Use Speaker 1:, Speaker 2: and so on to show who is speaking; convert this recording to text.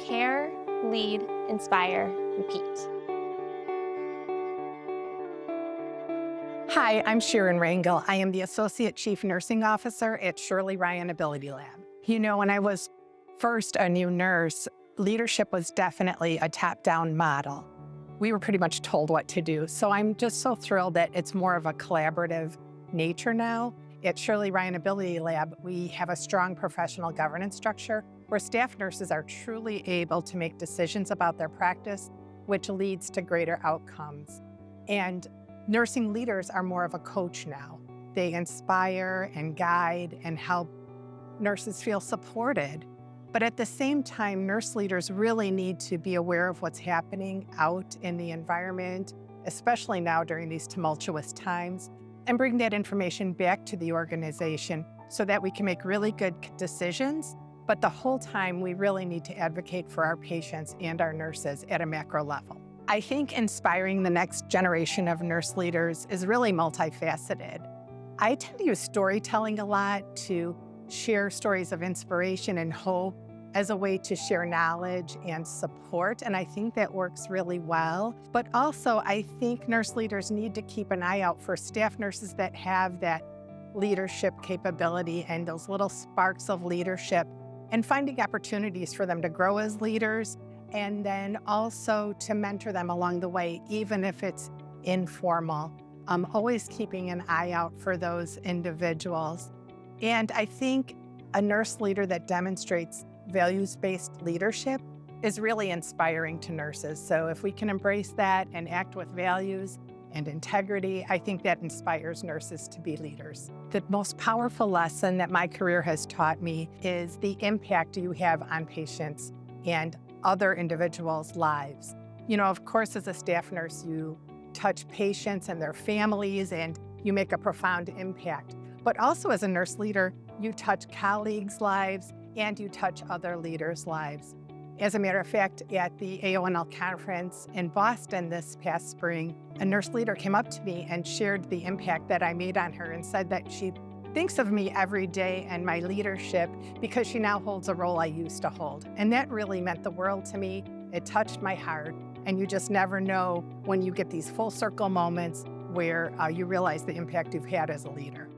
Speaker 1: care, lead, inspire, repeat.
Speaker 2: Hi, I'm Sharon Rangel. I am the Associate Chief Nursing Officer at Shirley Ryan AbilityLab. You know, when I was first a new nurse, leadership was definitely a top-down model. We were pretty much told what to do. So I'm just so thrilled that it's more of a collaborative nature now. At Shirley Ryan AbilityLab, we have a strong professional governance structure where staff nurses are truly able to make decisions about their practice, which leads to greater outcomes. And nursing leaders are more of a coach now. They inspire and guide and help nurses feel supported. But at the same time, nurse leaders really need to be aware of what's happening out in the environment, especially now during these tumultuous times, and bring that information back to the organization so that we can make really good decisions. But the whole time, we really need to advocate for our patients and our nurses at a macro level. I think inspiring the next generation of nurse leaders is really multifaceted. I tend to use storytelling a lot to share stories of inspiration and hope as a way to share knowledge and support, and I think that works really well. But also, I think nurse leaders need to keep an eye out for staff nurses that have that leadership capability and those little sparks of leadership, and finding opportunities for them to grow as leaders, and then also to mentor them along the way, even if it's informal. Always keeping an eye out for those individuals. And I think a nurse leader that demonstrates values-based leadership is really inspiring to nurses. So if we can embrace that and act with values and integrity, I think that inspires nurses to be leaders. The most powerful lesson that my career has taught me is the impact you have on patients and other individuals' lives. You know, of course, as a staff nurse, you touch patients and their families and you make a profound impact. But also as a nurse leader, you touch colleagues' lives and you touch other leaders' lives. As a matter of fact, at the AONL conference in Boston this past spring, a nurse leader came up to me and shared the impact that I made on her and said that she thinks of me every day and my leadership because she now holds a role I used to hold. And that really meant the world to me. It touched my heart. And you just never know when you get these full circle moments where you realize the impact you've had as a leader.